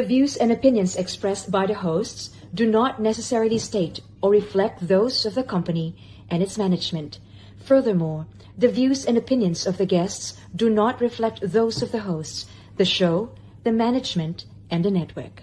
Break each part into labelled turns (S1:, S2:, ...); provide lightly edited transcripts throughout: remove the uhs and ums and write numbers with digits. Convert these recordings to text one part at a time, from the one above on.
S1: The views and opinions expressed by the hosts do not necessarily state or reflect those of the company and its management. Furthermore, the views and opinions of the guests do not reflect those of the hosts, the show, the management, and the network.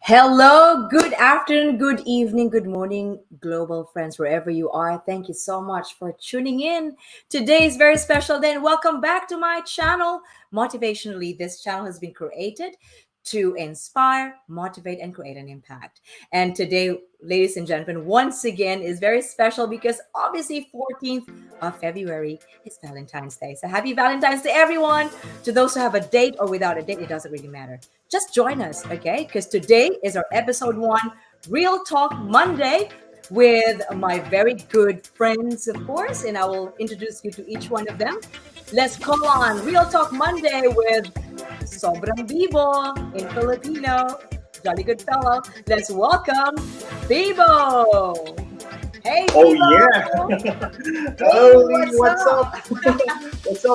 S2: Hello, good afternoon, good evening, good morning, global friends, wherever you are. Thank you so much for tuning in. Today is very special day, and welcome back to my channel, Motivationalee. This channel has been created to inspire, motivate, and create an impact. And today, ladies and gentlemen, once again is very special because obviously 14th of February is Valentine's Day. So happy Valentine's Day, everyone. To those who have a date or without a date, it doesn't really matter. Just join us, okay? Because today is our episode 1, Real Talk Monday, with my very good friends, of course, and I will introduce you to each one of them. Let's call on Real Talk Monday with Sobrang Bibo in Filipino, jolly good fellow. Let's welcome Bibo. Hey,
S3: Oh
S2: Bibo.
S3: yeah!
S2: Hey,
S3: Holy,
S2: what's
S3: what's up?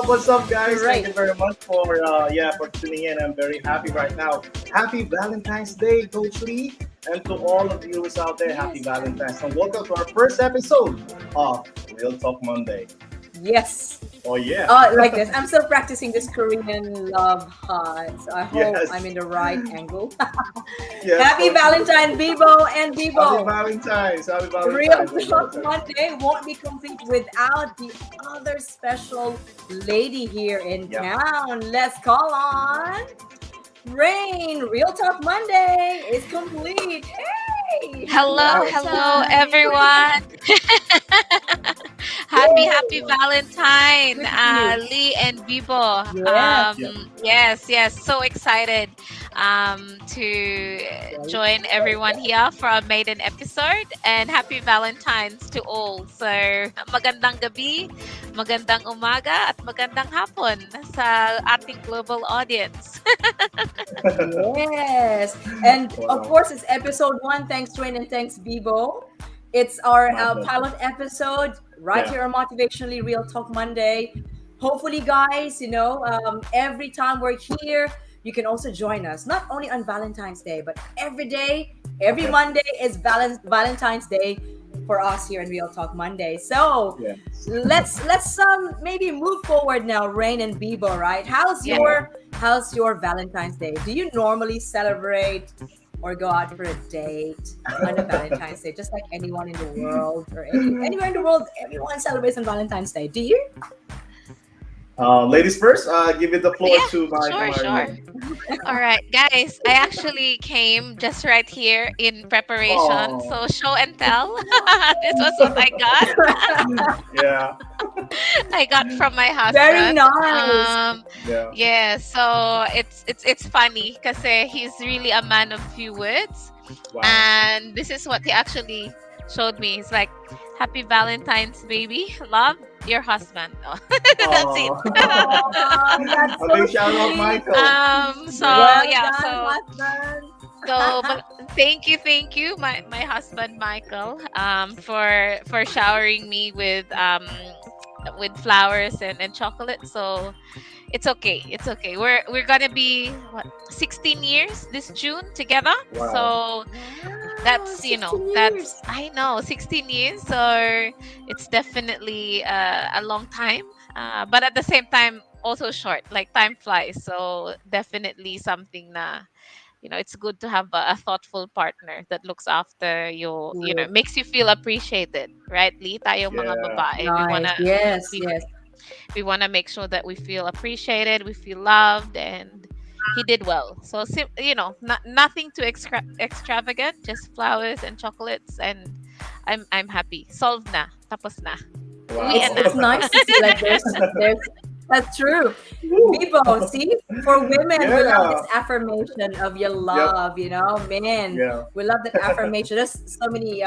S3: What's up, guys?
S2: Great.
S3: Thank you very much for tuning in. I'm very happy right now. Happy Valentine's Day, Coach Lee, and to all of you who's out there. Happy Valentine's, and welcome to our first episode of Real Talk Monday.
S2: Yes.
S3: Oh yeah!
S2: Like this. I'm still practicing this Korean love heart. So I hope
S3: Yes.
S2: I'm in the right angle.
S3: Yes,
S2: Happy
S3: Coach Lee.
S2: Valentine, Bibo and
S3: Happy
S2: Bibo.
S3: Valentine's! Happy
S2: Real
S3: Valentine's!
S2: Talk Monday won't be complete without the other special lady here in
S3: Yep.
S2: town. Let's call on Rain. Real Talk Monday is complete. Hey!
S4: Hello,
S3: Yes.
S4: hello everyone. Happy Valentine,
S2: Good to see you.
S4: Lee and Bibo.
S2: Yes.
S4: Yes, so excited to join everyone here for our maiden episode, and happy Valentine's to all. So, magandang gabi, magandang umaga, at magandang hapon sa ating global audience.
S2: Yes. And of
S3: Wow.
S2: course, it's episode 1. Thanks, Rain, and thanks, Bibo. It's our
S3: My pleasure.
S2: pilot episode right
S3: Yeah.
S2: here on Motivationally Real Talk Monday. Hopefully, guys, every time we're here, you can also join us, not only on Valentine's Day, but every day, every
S3: Okay.
S2: Monday is Valentine's Day for us here in Real Talk Monday. So
S3: Yeah.
S2: let's maybe move forward now, Rain and Bibo, right?
S4: Yeah.
S2: How's your Valentine's Day? Do you normally celebrate or go out for a date on a Valentine's Day, just like anyone in the world or anywhere in the world? Everyone celebrates on Valentine's Day. Do you?
S3: Ladies first. Give it the floor
S4: Yeah,
S3: to my
S4: sure. All right, guys, I actually came just right here in preparation.
S3: Oh.
S4: So, show and tell. This was what I got.
S3: Yeah.
S4: I got from my
S2: Very
S4: husband.
S2: nice.
S3: Yeah.
S4: Yeah, so it's funny because he's really a man of few words,
S3: Wow.
S4: and this is what he actually showed me. He's like, "Happy Valentine's, baby. Love, your husband." Oh, that's it.
S3: Aw.
S2: Oh, that's
S3: A
S2: so
S3: big shout out,
S2: sweet.
S3: Michael.
S4: So
S2: Well
S4: yeah,
S2: done,
S4: so
S2: husband.
S4: but thank you, my husband Michael, for showering me with flowers and chocolate. So it's okay. We're gonna be 16 years this June together.
S3: Wow.
S4: So that's
S2: 16
S4: that's
S2: years.
S4: I know 16 years. So it's definitely a long time, but at the same time also short. Like time flies. So definitely something na it's good to have a thoughtful partner that looks after you,
S2: Good.
S4: makes you feel appreciated, right? Lee, tayong mga
S3: Yeah.
S4: babae,
S2: Nice. Yes,
S4: we,
S2: yes.
S4: we want to make sure that we feel appreciated, we feel loved, and he did well. So, nothing too extravagant, just flowers and chocolates, and I'm happy. Solved na, tapos na.
S3: Wow.
S4: Uwi
S2: It's
S4: na.
S2: it's nice to see like there's That's true.
S3: Woo.
S2: Bibo, see, for women, we love
S3: Yeah.
S2: this affirmation of your
S3: Yep.
S2: love, men.
S3: Yeah.
S2: We love that affirmation. There's so many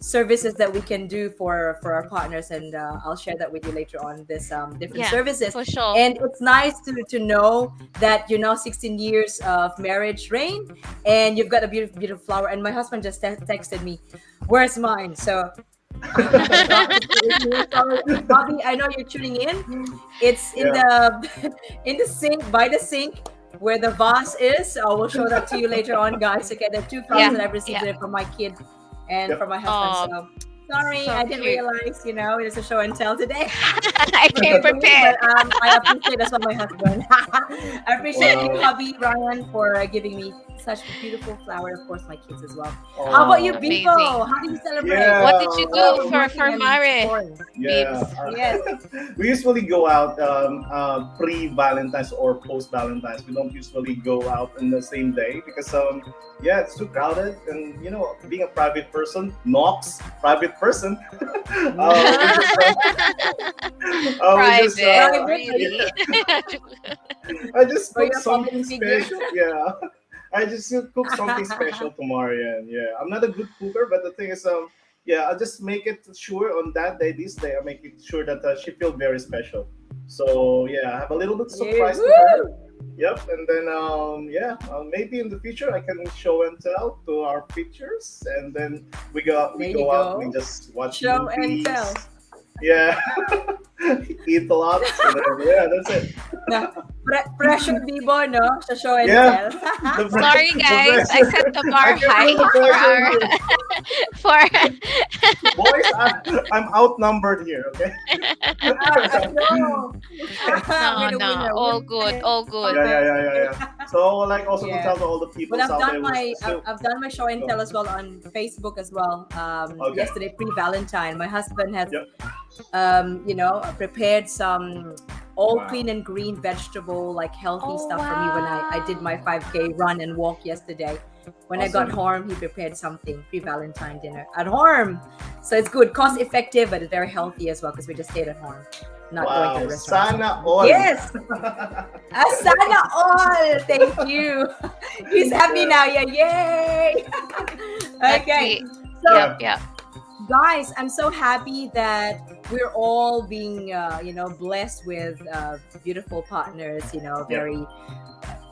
S2: services that we can do for our partners, and I'll share that with you later on. This different
S4: Yeah,
S2: services,
S4: for sure.
S2: and it's nice to know that 16 years of marriage, Rain, and you've got a beautiful flower. And my husband just texted me, "Where's mine?" So I forgot to put it here. Sorry, Bobby. I know you're tuning in. It's in
S3: Yeah.
S2: the in the sink, by the sink where the vase is. I will show that to you later on, guys. Okay, there are two flowers
S4: Yeah,
S2: that I've received
S4: yeah.
S2: today from my kid and
S3: Yep.
S2: from my husband.
S4: Oh,
S2: So sorry,
S4: so
S2: I didn't
S4: cute.
S2: realize. It is a show and tell today.
S4: I came
S2: For me,
S4: prepared.
S2: but I appreciate that's what my husband. I appreciate you,
S3: Wow.
S2: hubby Ryan, for giving me such a beautiful flower. Of course, my kids as well. How about you,
S3: Oh.
S2: Bibo?
S4: Amazing.
S2: How do you celebrate?
S3: Yeah.
S4: What did you
S2: Oh,
S4: do
S2: we're
S4: for
S2: working and
S4: Mare,
S2: exploring.
S3: Yeah.
S4: Bibs?
S2: Yes.
S3: We usually go out pre-Valentine's or post-Valentine's. We don't usually go out in the same day because yeah, it's too crowded, and being a private person, Knox, private person. We just
S4: Private,
S2: Private,
S4: really?
S3: I just
S2: are you
S3: cook
S2: a public
S3: something
S2: figure?
S3: special. Yeah, I just cook something special to Marian. Yeah, I'm not a good cooker, but the thing is, yeah, I just make it sure on that day, this day, I make it sure that she feels very special. So yeah, I have a little bit
S2: Yeah.
S3: surprise to her.
S2: Woo!
S3: Yep, and then yeah, maybe in the future I can show and tell to our pictures, and then we
S2: There you
S3: go out, we
S2: go.
S3: just watch
S2: Show and
S3: movies.
S2: tell.
S3: Yeah, eat a lot, and then, yeah, that's it.
S2: Na, pressure Bibo, no? Sa show and
S3: Yeah,
S2: tell.
S3: the
S4: Sorry,
S3: the
S4: guys. I
S3: pressure.
S4: set the
S3: I
S4: bar
S3: can
S4: high
S3: feel the
S4: for
S3: pressure
S4: our
S3: here.
S4: for.
S3: Boys, I'm outnumbered here. Okay.
S2: I know.
S4: No,
S2: We're the
S4: no,
S2: winner.
S4: all good, all good.
S3: Yeah. So like also to
S2: Yeah.
S3: tell to all the
S2: Well,
S3: people out there who's still.
S2: I've done my show and tell as well on Facebook as well.
S3: Okay.
S2: Yesterday pre-Valentine, my husband has
S3: Yep.
S2: prepared some all
S3: Wow.
S2: clean and green vegetable, like healthy
S4: Oh,
S2: stuff for me when I did my
S4: wow.
S2: 5K run and walk yesterday. When I got
S3: Awesome.
S2: home, he prepared something pre-Valentine dinner at home. So it's good, cost effective, but it's very healthy as well because we just stayed at home, not going to
S3: Wow.
S2: the restaurant.
S3: Sana all.
S2: Yes, Asana all. Thank you. He's happy now. Yeah, yay.
S4: That's
S2: Okay.
S4: it.
S2: So,
S3: Yeah.
S4: Yep, yep.
S2: guys, I'm so happy that we're all being, blessed with beautiful partners. Very,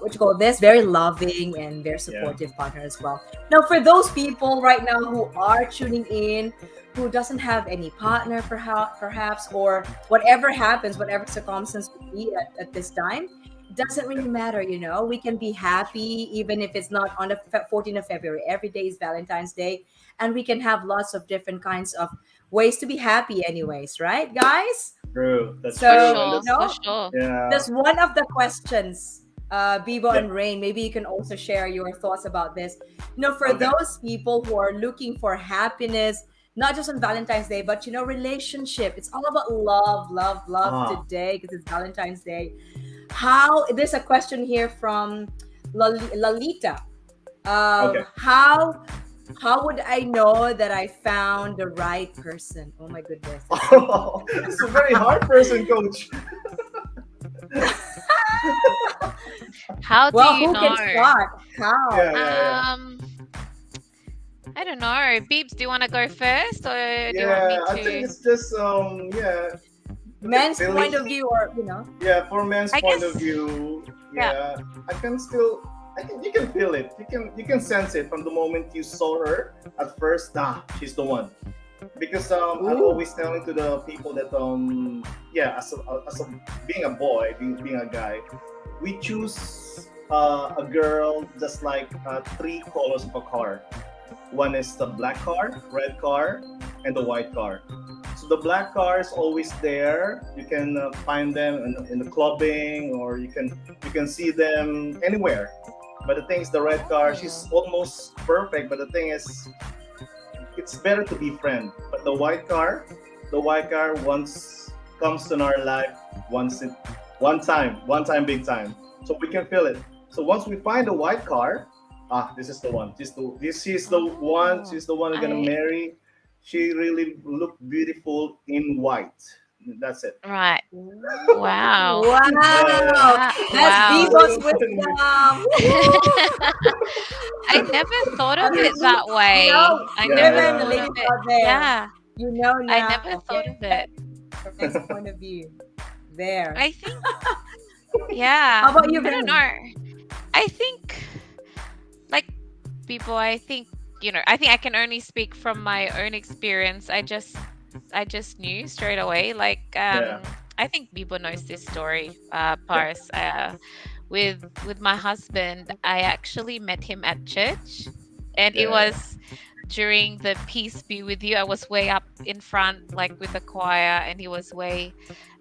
S2: what you call this, very loving and very supportive partner as well. Now, for those people right now who are tuning in, who doesn't have any partner, perhaps, or whatever happens, whatever circumstance would be at this time, it doesn't really matter. We can be happy even if it's not on the 14th of February. Every day is Valentine's Day, and we can have lots of different kinds of ways to be happy, anyways, right, guys?
S3: True. That's
S2: So,
S4: For
S3: true. And
S4: sure,
S3: that's
S4: for sure.
S3: yeah.
S2: that's one of the questions, Bibo
S3: Yep.
S2: and Rain. Maybe you can also share your thoughts about this. For
S3: Okay.
S2: those people who are looking for happiness, not just on Valentine's Day, but relationship. It's all about love, love, love
S3: Ah.
S2: today because it's Valentine's Day. There's a question here from Lalita.
S3: Okay.
S2: How would I know that I found the right person? Oh my goodness.
S3: It's a very hard person, coach.
S4: How do
S2: Well,
S4: you
S2: who can
S4: know?
S2: start? How?
S3: Yeah.
S4: I don't know. Beeps, do you want to go first, or do you want
S3: Yeah,
S4: me
S3: I think
S4: to?
S3: it's just yeah.
S2: Men's
S3: Feeling-
S2: point of view, or
S3: Yeah, for men's
S4: I
S3: point
S4: guess-
S3: of view,
S4: Yeah.
S3: I can still you can feel it. You can sense it from the moment you saw her at first. She's the one. Because I'm
S2: Ooh.
S3: always telling to the people that as a being a boy, being a guy, we choose a girl just like three colors of a car. One is the black car, red car, and the white car. So the black car is always there. You can find them in the clubbing, or you can see them anywhere. But the thing is, the red car, she's almost perfect. But the thing is, it's better to be friend. But the white car once comes in our life one time, big time. So we can feel it. So once we find the white car, this is the one. She's the one. She's the one we're gonna
S4: I-
S3: marry. She really looked beautiful in white. That's it.
S4: Right.
S2: Wow.
S4: Wow.
S2: That's
S4: Wow.
S2: Vivo's wisdom.
S4: I never thought of it
S2: Honestly,
S4: that way. I
S3: Yeah,
S4: never
S2: women,
S3: yeah.
S4: thought of
S2: ladies
S4: it.
S2: out there,
S4: Yeah.
S2: you know
S4: I
S2: now.
S4: never thought of
S2: Get
S4: it.
S2: your next point of view. There.
S4: I think,
S2: How
S4: yeah.
S2: about you,
S4: I don't
S2: Ben?
S4: know. I think, like people, I think, I think I can only speak from my own experience. I just knew straight away. Like,
S3: Yeah,
S4: I think Bibo knows this story, Paris. With my husband, I actually met him at church, and it
S3: yeah,
S4: was during the Peace Be With You. I was way up in front, like with the choir, and he was way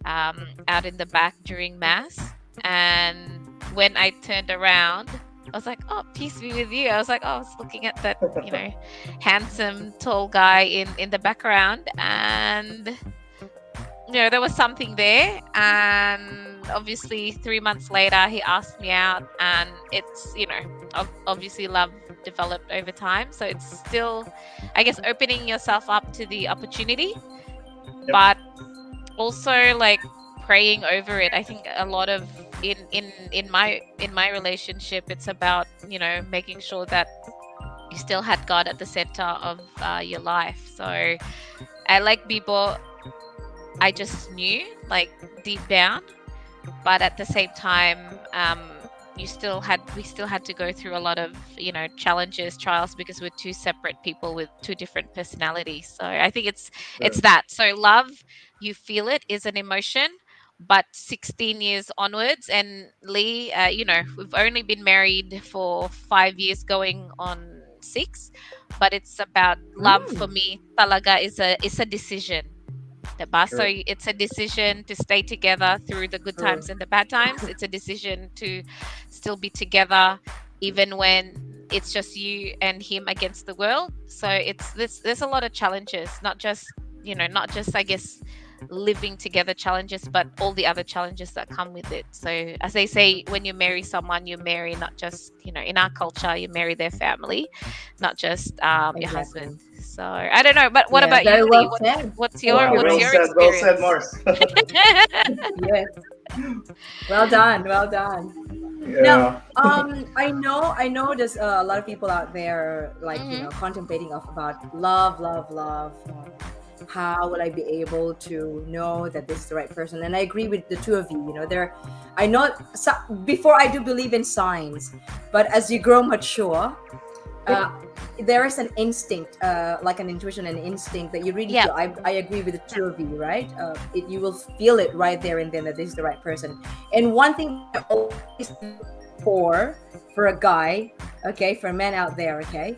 S4: out in the back during mass. And when I turned around, I was like, "Oh, peace be with you." I was like, "Oh," I was looking at that, handsome, tall guy in the background, and there was something there. And obviously, 3 months later, he asked me out, and it's obviously love developed over time. So it's still, I guess, opening yourself up to the opportunity,
S3: yep,
S4: but also like praying over it. I think a lot of in my relationship, it's about making sure that you still had God at the center of your life. So I like people. I just knew, like, deep down, but at the same time, we still had to go through a lot of challenges, trials, because we're two separate people with two different personalities. So I think it's
S3: sure.
S4: that. So love, you feel it, is an emotion, but 16 years onwards, and Lee, we've only been married for 5 years, going on 6, but it's about love for
S2: Mm,
S4: me. Talaga is a decision. Diba? So
S3: Sure.
S4: it's a decision to stay together through the good
S2: true.
S4: times and the bad times. It's a decision to still be together even when it's just you and him against the world. So there's a lot of challenges, not just I guess living together challenges, but all the other challenges that come with it. So as they say, when you marry someone, you marry not just, in our culture, you marry their family, not just your
S2: Exactly.
S4: husband. So I don't know, but what
S2: Yeah,
S4: about you,
S2: very
S4: Lee?
S2: well said.
S4: What's
S2: Thank
S4: your
S2: you,
S3: Wow,
S4: what's
S3: well
S2: Lee.
S4: your
S3: said, well said,
S4: experience?
S3: Mars.
S2: Yes. Well done. Well done. Now,
S3: Yeah,
S2: I know there's a lot of people out there, like,
S4: Hmm.
S2: contemplating about love, love, love. How will I be able to know that this is the right person? And I agree with the two of you. I know, before, I do believe in signs, but as you grow mature, uh, there is an instinct, like an intuition and instinct that you really
S4: Yeah.
S2: feel. I agree with the two of you, right? You will feel it right there and then that this is the right person. And one thing I always look for a guy, okay, for men out there, okay,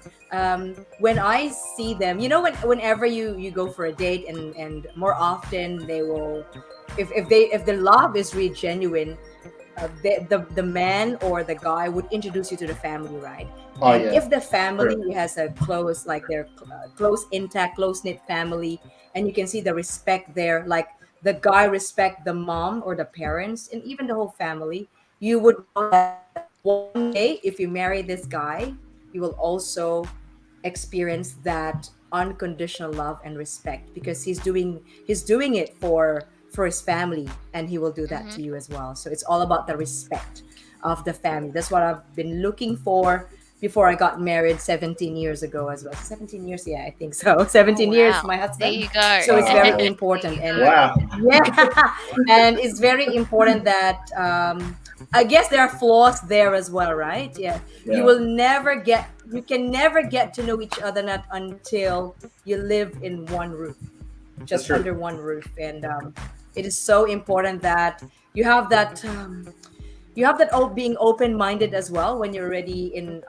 S2: when I see them, whenever you go for a date, and more often they will, if the love is really genuine, the man or the guy would introduce you to the family, right?
S3: oh
S2: And
S3: yeah,
S2: if the
S3: correct.
S2: family has a close, like, they're close, intact, close knit family, and you can see the respect there, like the guy respect the mom or the parents and even the whole family, you would know that one day, if you marry this guy, you will also experience that unconditional love and respect, because he's doing it for his family, and he will do that
S4: Hmm.
S2: to you as well. So it's all about the respect of the family. That's what I've been looking for before I got married 17 years ago as well. 17 years, yeah, I think so.
S4: Oh
S2: 17 years,
S4: wow.
S2: my
S4: There
S2: husband.
S4: you go.
S2: So it's
S3: Wow,
S2: very
S3: wow,
S4: There
S2: important.
S4: you
S2: And
S4: go.
S3: wow.
S2: yeah, and it's very important that, I guess there are flaws there as well, right? Yeah,
S3: Yeah,
S2: you can never get to know each other, not until you live in one roof,
S3: that's
S2: just
S3: true.
S2: under one roof. And it is so important that you have that, being open minded as well when you're already in,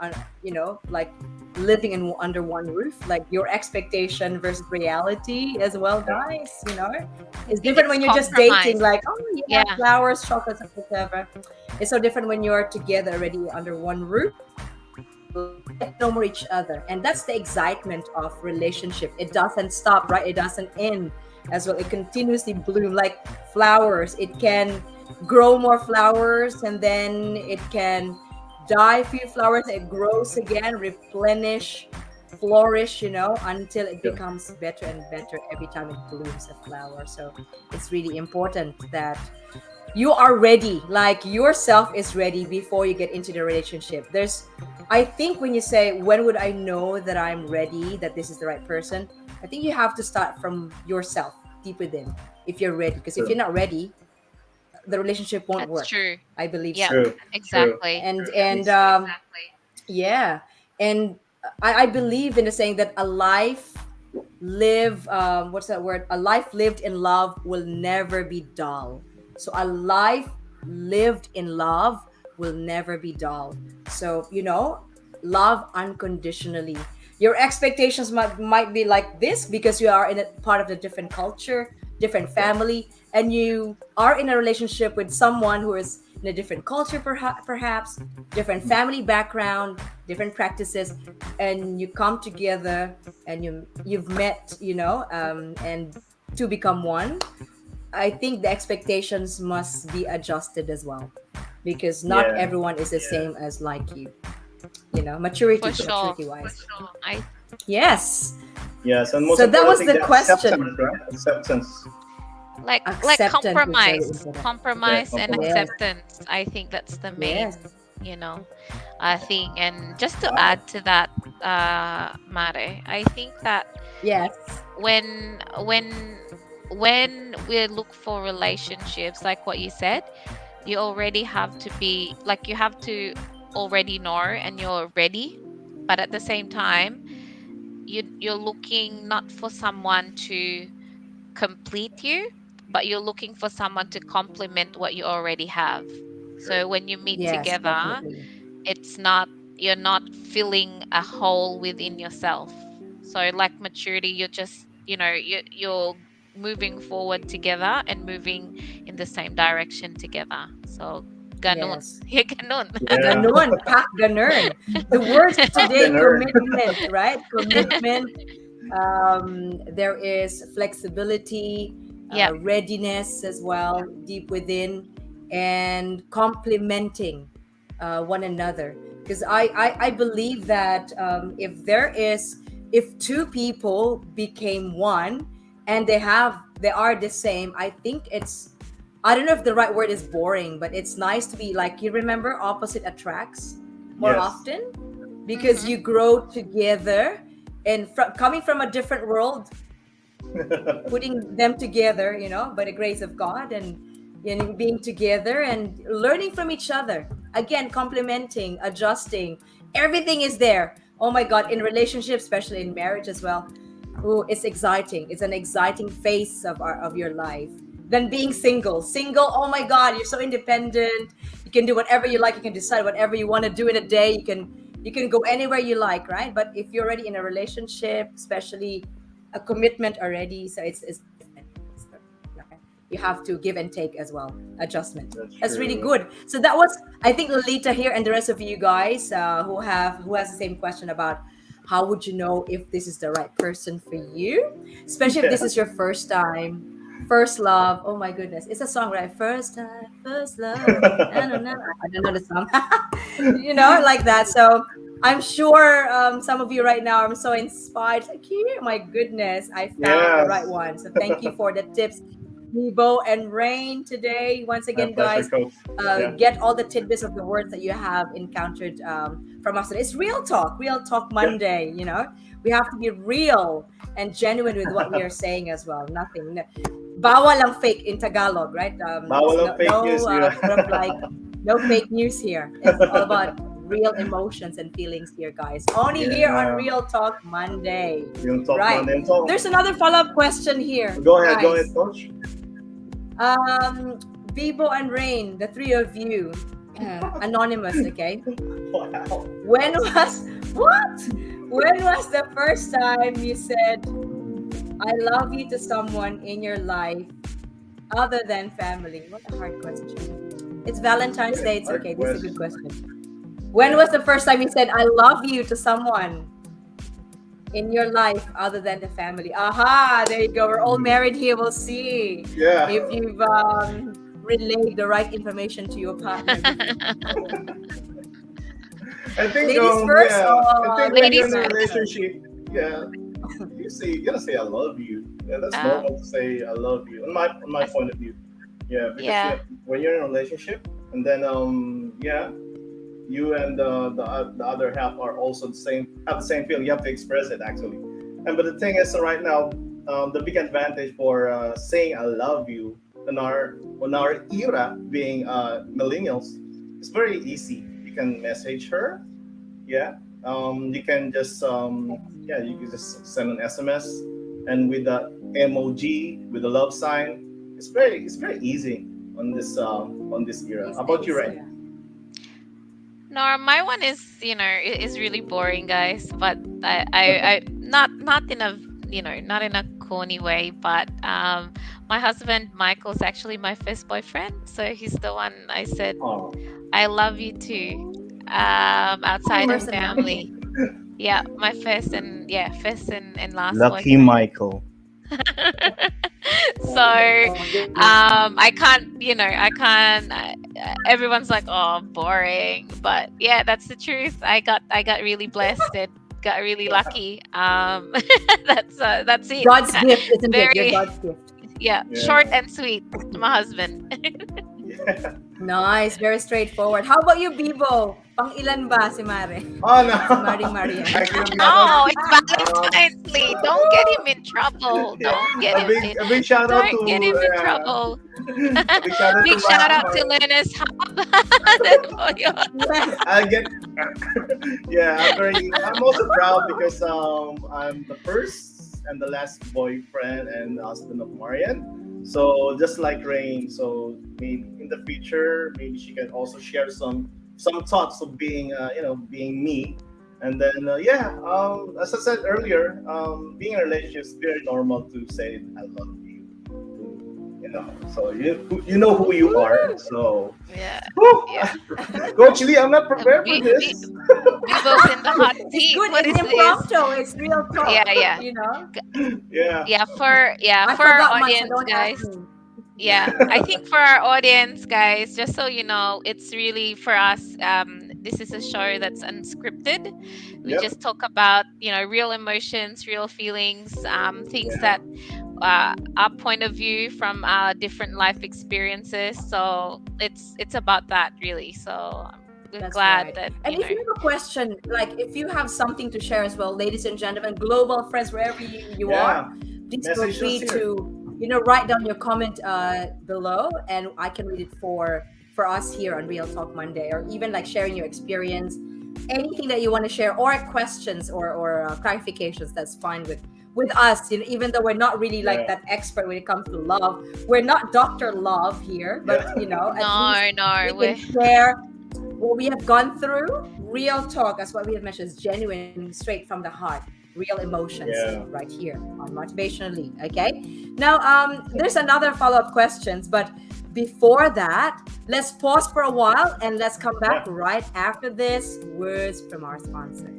S2: like, living under one roof, like your expectation versus reality as well,
S3: Yeah,
S2: guys. It's
S4: I think
S2: different
S4: it's
S2: when you're just dating,
S4: compromise.
S2: like, oh yeah,
S4: Yeah.
S2: flowers, chocolates, and whatever. It's so different when you're together already under one roof, get to know more each other, and that's the excitement of relationship. It doesn't stop, right? It doesn't end as well. It continuously bloom like flowers. It can grow more flowers, and then it can die, few flowers, it grows again, replenish flourish, until it
S3: Yeah.
S2: becomes better and better every time it blooms a flower. So it's really important that you are ready, like yourself is ready before you get into the relationship. I think when you say, when would I know that I'm ready, that this is the right person, I think you have to start from yourself, deep within, if you're ready. Because if
S3: True.
S2: you're not ready, the relationship won't
S4: That's
S2: work.
S4: true.
S2: I believe
S4: Yeah,
S2: so.
S3: True. True.
S4: exactly.
S2: And yeah, and I believe in the saying that what's that word, a life lived in love will never be dull. So a life lived in love will never be dull. So love unconditionally. Your expectations might be like this because you are in a part of a different culture, different
S3: Yeah.
S2: family, and you are in a relationship with someone who is in a different culture, perhaps different family background, different practices, and you come together and you've met, and to become one. I think the expectations must be adjusted as well, because not
S3: Yeah.
S2: everyone is the same as like you.
S4: For sure.
S2: Maturity wise.
S4: I
S2: Yes.
S3: Yes, and most
S2: So that
S3: important
S2: was
S3: thing,
S2: the
S3: the acceptance,
S2: question.
S3: right? Acceptance.
S4: like
S2: Acceptance is very
S4: compromise,
S2: important.
S3: Yeah,
S4: compromise and
S3: compromise.
S2: Yes.
S4: acceptance. I think that's the
S2: Yes.
S4: main, you know, thing. And just to
S3: Wow.
S4: add to that, Mare, I think that
S2: Yes.
S4: when when when we look for relationships, like what you said, you already have to be like, you have to already know and you're ready, but at the same time, you're looking not for someone to complete you, but you're looking for someone to complement what you already have. So when you meet
S2: Yes,
S4: together,
S2: definitely.
S4: it's not, you're not filling a hole within yourself. So like maturity, you're just, you're moving forward together and moving in the same direction together. So ganun.
S2: Yes.
S4: Yeah, ganun.
S3: Yeah.
S2: Ganon, pak ganern. The words
S3: Fuck
S2: today,
S3: the nerd.
S2: commitment, right? Commitment. There is flexibility,
S4: Yep.
S2: readiness as well, deep within, and complementing one another. Because I believe that if two people became one and they are the same, I think I don't know if the right word is boring, but it's nice to be like, you remember, opposite attracts more
S3: Yes.
S2: often, because
S4: Mm-hmm.
S2: you grow together, and coming from a different world, putting them together, by the grace of God, and being together and learning from each other. Again, complementing, adjusting, everything is there. Oh my God, in relationships, especially in marriage as well. Oh, it's exciting. It's an exciting phase of your life. Than being single. Single, oh my God, you're so independent. You can do whatever you like. You can decide whatever you want to do in a day. You can go anywhere you like, right? But if you're already in a relationship, especially a commitment already, so it's different. Okay? You have to give and take as well, adjustment.
S3: That's
S2: That's really
S3: true.
S2: good. So that was, I think, Lolita here and the rest of you guys who has the same question about how would you know if this is the right person for you, especially if this is
S3: Yes.
S2: your first time, first love. Oh my goodness, it's a song, right? First time, first love. No, no, no. I don't know the song. Like that. So I'm sure some of you right now are so inspired. Like, yeah, my goodness, I found the right
S3: Yes.
S2: one. So thank you for the tips, Nebo and Rain, today. Once
S3: My
S2: again,
S3: pleasure,
S2: guys,
S3: coach. Yeah.
S2: get all the tidbits of the words that you have encountered from us today. It's Real Talk
S3: Yeah.
S2: Monday. We have to be real and genuine with what we are saying as well. Nothing. Bawal lang fake in Tagalog, right?
S3: Bawal ang
S2: No,
S3: fake news. Yeah.
S2: sort of like no fake news here. It's all about real emotions and feelings here, guys. Only here on
S3: Yeah.
S2: Real Talk Monday.
S3: Yung talk
S2: Right.
S3: man. So,
S2: There's another follow-up question here,
S3: go ahead,
S2: guys.
S3: coach.
S2: Bibo and Rain, the three of you, anonymous, okay?
S3: Wow.
S2: When was what? When was the first time you said "I love you" to someone in your life other than family? What a hard question. It's Valentine's Day. It's
S3: Hard
S2: okay. This is a good
S3: question.
S2: question. When was the first time you said "I love you" to someone in your life other than the family? Aha! There you go. We're all married here. We'll see
S3: Yeah.
S2: if you've relayed the right information to your partner.
S3: I think
S2: Ladies first
S3: yeah.
S2: or
S3: I think when you're
S4: Ladies
S3: in a
S4: first.
S3: relationship, yeah, you gotta say I love you. Yeah, that's
S4: Oh,
S3: normal to say I love you. On my
S4: that's,
S3: point of view, yeah, because
S4: yeah.
S3: when you're in a relationship, and then yeah, you and the other half are also have the same feeling. You have to express it actually. And but the thing is, right now, the big advantage for saying I love you on our era being millennials, it's very easy. You can message her, yeah. You can just yeah, you can just send an SMS, and with the emoji with the love sign, it's very easy on this era.
S2: These
S3: How about you,
S2: days,
S3: Ray?
S2: yeah.
S4: No, my one is, is really boring, guys. But I not in a, not in a corny way. But my husband Michael's actually my first boyfriend, so he's the one I said
S3: Oh,
S4: I love you too.
S2: Oh,
S4: Outside of
S2: where's the marriage?
S4: family. Yeah, my first and yeah, first and last
S3: lucky
S4: boyfriend.
S3: Michael.
S4: So
S2: Oh, good.
S4: I can't, I can't. Everyone's like, oh, boring, but yeah, that's the truth. I got really blessed and got really lucky. That's it.
S2: God's gift, isn't it? You're
S4: Very,
S2: God's gift.
S4: yeah, short
S3: Yeah.
S4: and sweet. My husband.
S3: Yeah.
S2: Nice, very straightforward. How about you, Bibo? Pang ilan ba si Mare?
S3: Oh
S2: Si Maring
S3: no,
S2: Marian.
S3: I couldn't be honest.
S4: No, it's
S3: Um,
S4: Valentine's, Lee. Don't get him in trouble.
S3: yeah,
S4: Don't get him in.
S3: a big shout out
S4: Don't
S3: to
S4: get him in trouble.
S3: a big shout out to
S4: Big shout out to
S3: my
S4: Learner's Hub. For your
S2: Yes.
S3: I get yeah, I'm also proud because I'm the first and the last boyfriend and husband of Marian. So just like Rain, so maybe in the future, maybe she can also share some thoughts of being being me. And then yeah, as I said earlier, being in a relationship is very normal to say I love you. So you know who you are. So
S4: yeah,
S3: whew,
S4: yeah.
S3: Coach Lee, I'm not prepared for this.
S4: Bebo's in the hot
S2: It's
S4: seat.
S2: good.
S4: What
S2: It's
S4: is this?
S2: impromptu. It's real
S4: Yeah,
S2: talk.
S4: yeah,
S2: You know.
S3: Yeah.
S2: I
S4: for our
S2: forgot mine, so
S4: audience,
S2: don't ask
S4: guys.
S2: me.
S4: Yeah, I think for our audience, guys, just so you know, it's really for us. This is a show that's unscripted. We
S3: Yep.
S4: just talk about, real emotions, real feelings, things
S3: Yeah.
S4: that our point of view from our different life experiences. So it's about that really. So we're
S2: That's
S4: glad
S2: right.
S4: that
S2: And if you have a question, like if you have something to share as well, ladies and gentlemen, global friends, wherever you are,
S3: Yeah.
S2: please feel
S3: Message us
S2: free
S3: here.
S2: to write down your comment below, and I can read it for us here on Real Talk Monday, or even like sharing your experience, anything that you want to share, or questions or clarifications. That's fine with us. Even though we're not really like
S3: Yeah.
S2: that expert when it comes to love, we're not Doctor Love here, but
S3: Yeah.
S2: at least
S4: no, no,
S2: we can share what we have gone through. Real talk, as what we have mentioned, is genuine, straight from the heart, real emotions
S3: Yeah.
S2: right here on Motivationalee. Okay. Now, there's another follow-up questions, but before that, let's pause for a while and let's come back
S3: Yeah.
S2: right after this words from our sponsor.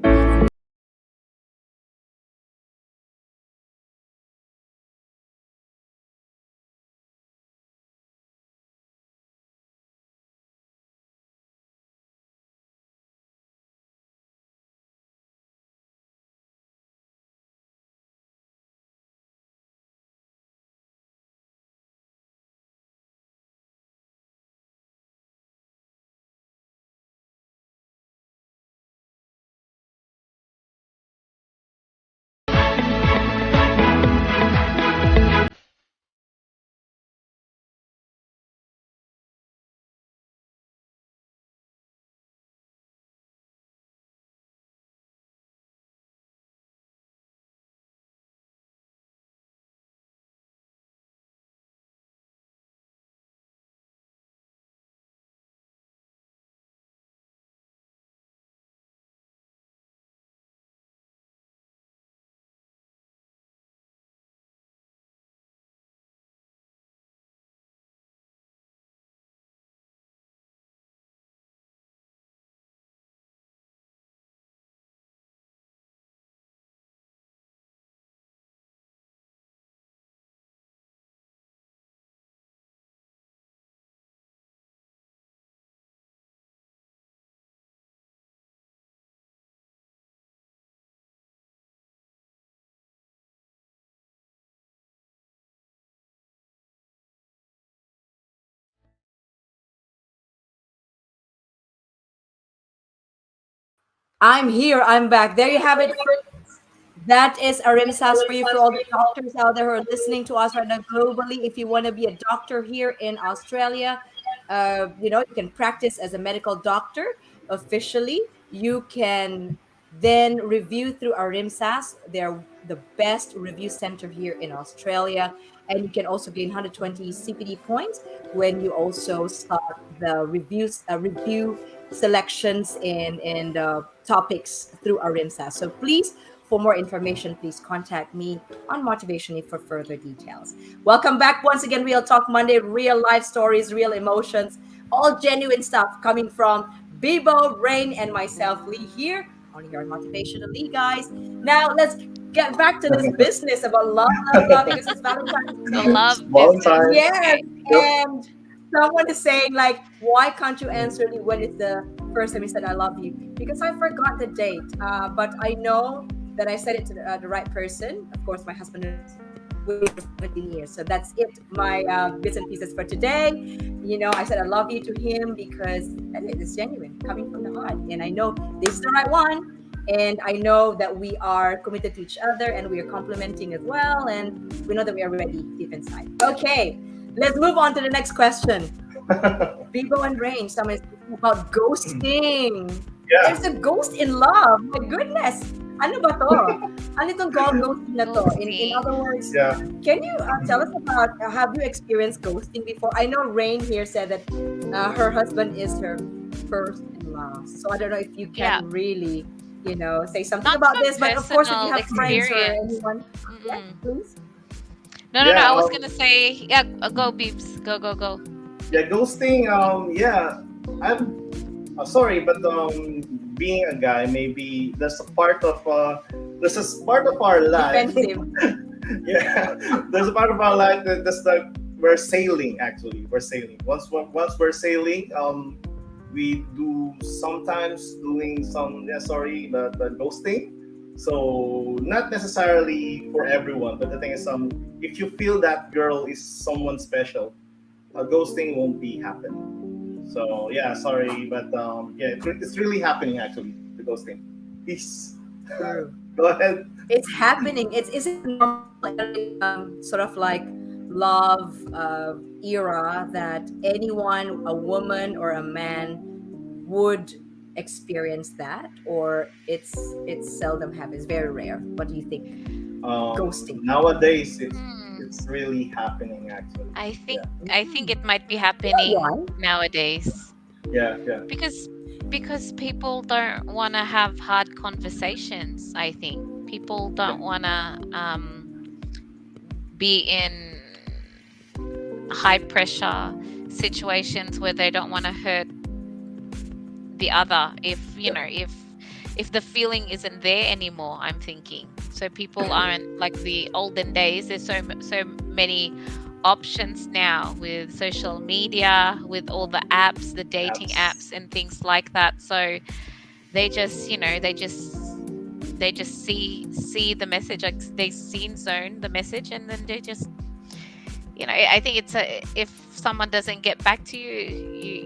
S2: I'm here. I'm back. There you have it. That is a rimsas for you, for all the doctors out there who are listening to us right now globally. If you want to be a doctor here in Australia, you can practice as a medical doctor officially. You can then review through our rimsas. They're the best review center here in Australia. And you can also gain 120 CPD points when you also start the review selections and topics through our rimsas. So please, for more information, please contact me on Motivationalee for further details. Welcome back once again, Real Talk Monday, real life stories, real emotions, all genuine stuff coming from Bibo, Rain, and myself, Lee, here on Motivationalee, guys. Now, let's get back to this business about love, because it's Valentine's
S4: The
S2: Day.
S3: It's
S4: love business.
S3: Valentine's.
S2: Yes,
S4: Okay.
S3: Yep.
S2: and someone is saying like, why can't you answer me when it's the first time you said I love you? Because I forgot the date, but I know that I said it to the right person. Of course, my husband is with me for 17 years, so that's it. My bits and pieces for today. I said I love you to him because it is genuine, coming from the heart, and I know this is the right one. And I know that we are committed to each other and we are complimenting as well. And we know that we are ready deep inside. Okay, let's move on to the next question. Bibo and Rain, someone is talking about ghosting.
S3: Yeah.
S2: There's a ghost in love. My goodness. Ano ba to? Ano itong ghosting na to? In
S4: Ghosting.
S2: other words,
S3: Yeah.
S2: can you tell us about, have you experienced ghosting before? I know Rain here said that her husband is her first in love. So I don't know if you
S4: Yeah.
S2: can really, say something
S4: Not
S2: about
S4: from
S2: this. But of course, if you
S4: personal
S2: have friends or
S4: experience.
S2: anyone, yeah,
S4: Mm-mm.
S2: please.
S4: No, no, no.
S3: Yeah.
S4: I was gonna say, yeah, go, Beeps. Go, go, go.
S3: Yeah. Ghosting. Yeah. I'm sorry, but being a guy, maybe there's a part of our life.
S2: Defensive.
S3: Yeah. There's a part of our life that's like we're sailing. Actually, we're sailing. Once we're sailing, we do sometimes doing some. Yeah. Sorry, the ghosting. So not necessarily for everyone, but the thing is, if you feel that girl is someone special, ghosting won't be happening. So yeah, sorry, but yeah, it's really happening actually. The ghosting. Peace.
S2: True.
S3: Go ahead.
S2: It's happening. Is it normal, sort of like love era that anyone, a woman or a man, would experience that, or it's seldom happens, very rare? What do you think? Ghosting.
S3: Nowadays, it's
S4: Hmm.
S3: it's really happening actually.
S4: I think
S3: Yeah,
S4: I think it might be
S2: Why?
S4: happening nowadays
S3: yeah, yeah.
S4: because people don't want to have hard conversations. I think people
S3: Yeah.
S4: don't want to be in high pressure situations where they don't want to hurt the other if
S3: Yeah.
S4: if the feeling isn't there anymore. I'm thinking so people aren't like the olden days. There's so many options now with social media, with all the apps, the dating
S3: Apps.
S4: apps and things like that. So they just they just see the message, like they scene zone the message, and then they just I think it's if someone doesn't get back to you,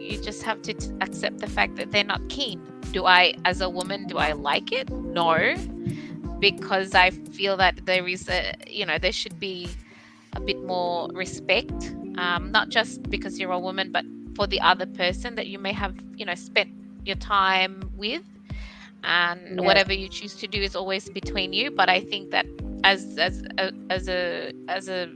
S4: you just have to accept the fact that they're not keen. Do I, as a woman, do I like it? No, because I feel that there is there should be a bit more respect, not just because you're a woman, but for the other person that you may have spent your time with, and
S2: Yes.
S4: whatever you choose to do is always between you. But I think that as a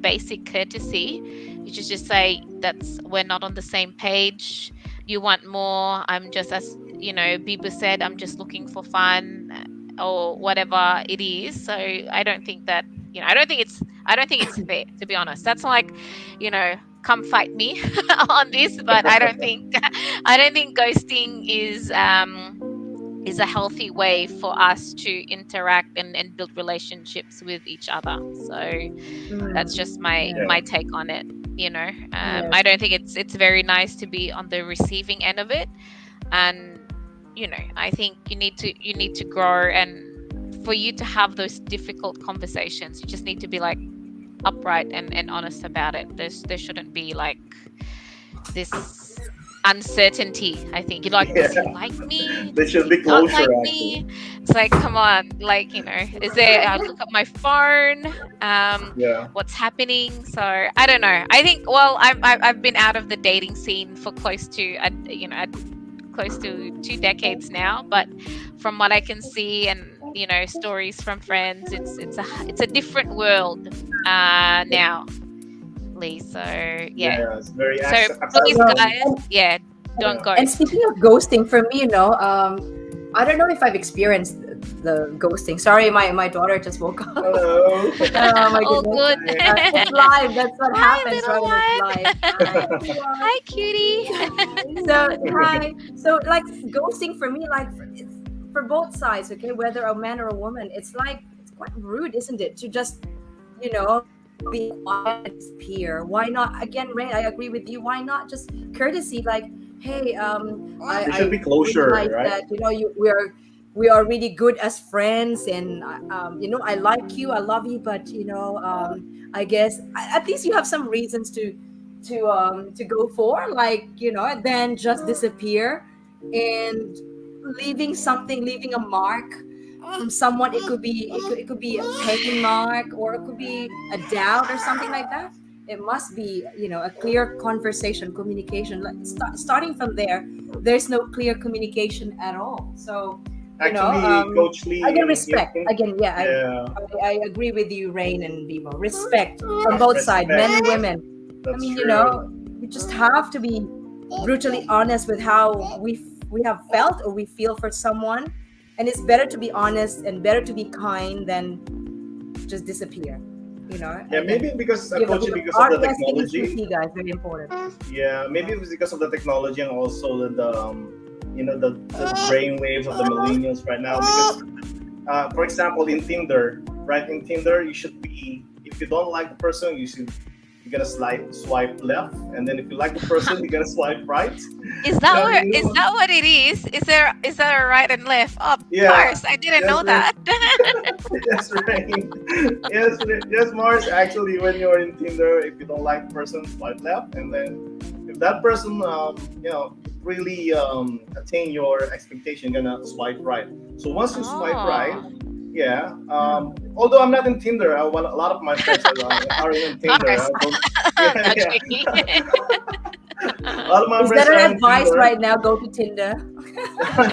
S4: basic courtesy, you should just say that's we're not on the same page. You want more. I'm just, as Biba said, I'm just looking for fun, or whatever it is. So I don't think that I don't think it's fair, to be honest. That's like, come fight me on this, but I don't think I don't think ghosting is a healthy way for us to interact and build relationships with each other. So that's just my
S2: Yeah.
S3: Yeah.
S4: take on it.
S2: Yes.
S4: I don't think it's very nice to be on the receiving end of it, and I think you need to grow, and for you to have those difficult conversations, you just need to be like upright and honest about it. There shouldn't be like this uncertainty. I think you like, does he
S3: Yeah,
S4: like me?
S3: there
S4: Does
S3: should
S4: he
S3: be
S4: not
S3: closure
S4: like
S3: actually.
S4: me? It's like, come on, like, is there? I look at my phone.
S3: Yeah.
S4: What's happening? So I don't know. I think, well, I've been out of the dating scene for close to close to 2 decades now, but from what I can see and stories from friends, it's a different world now, Lee. So yeah.
S3: Yeah, it's very
S4: So please,
S3: accessible.
S4: guys, yeah, don't
S3: Yeah.
S2: And
S4: ghost.
S2: speaking of ghosting, for me, I don't know if I've experienced the ghosting. Sorry, my daughter just woke up.
S3: Hello.
S2: Oh my
S4: All
S2: goodness.
S4: good.
S3: Hi.
S2: It's live. That's what
S4: Hi,
S2: happens, right? When it's live.
S4: little
S2: Hi,
S4: one.
S2: everyone.
S4: Hi, cutie.
S2: So hi. So like ghosting for me, like it's for both sides, okay, whether a man or a woman, it's like it's quite rude, isn't it, to just be quiet and disappear? Why not? Again, Ray, I agree with you. Why not just courtesy, like, hey,
S3: There
S2: I
S3: should be
S2: realize
S3: closure, right?
S2: that we are really good as friends, and I like you, I love you, but I guess at least you have some reasons to go for, like, and then just disappear and leaving a mark from someone. It could be a pain mark, or it could be a doubt or something like that. It must be a clear conversation, communication. Like, starting from there, there's no clear communication at all. So you know
S3: Actually,
S2: um
S3: Coach Lee,
S2: again, respect. Again, yeah,
S3: yeah,
S2: I agree with you, Rain and Vivo. Respect from both sides, men
S3: respect.
S2: and women. I
S3: That's
S2: mean,
S3: true.
S2: you just have to be brutally honest with how we have felt or we feel for someone, and it's better to be honest and better to be kind than just disappear.
S3: Yeah,
S2: Again,
S3: maybe because
S2: give
S3: Coach, because of the
S2: REST is
S3: technology.
S2: key, guys. Very important.
S3: Yeah, maybe it was because of the technology and also the brain waves of the millennials right now. Because for example, in Tinder, right? In Tinder, you should be, if you don't like the person, you're gonna swipe left, and then if you like the person, you're gonna swipe right.
S4: Is that
S3: And
S4: where? Is that what it is? Is there a right and left? Oh,
S3: yeah,
S4: Mars, I didn't
S3: yes,
S4: know that.
S3: yes, right. Yes, Mars. Actually, when you're in Tinder, if you don't like the person, swipe left, and then if that person, really attain your expectation, you're gonna swipe right. So once you swipe right,
S4: Oh,
S3: yeah. Although I'm not in Tinder, a lot of my friends are in Tinder.
S4: Mars.
S3: Yeah,
S4: Not
S3: yeah.
S4: joking.
S3: A lot of my
S2: Is
S3: friends
S2: that
S3: are
S2: an
S3: in
S2: advice
S3: Tinder.
S2: right now? Go to Tinder.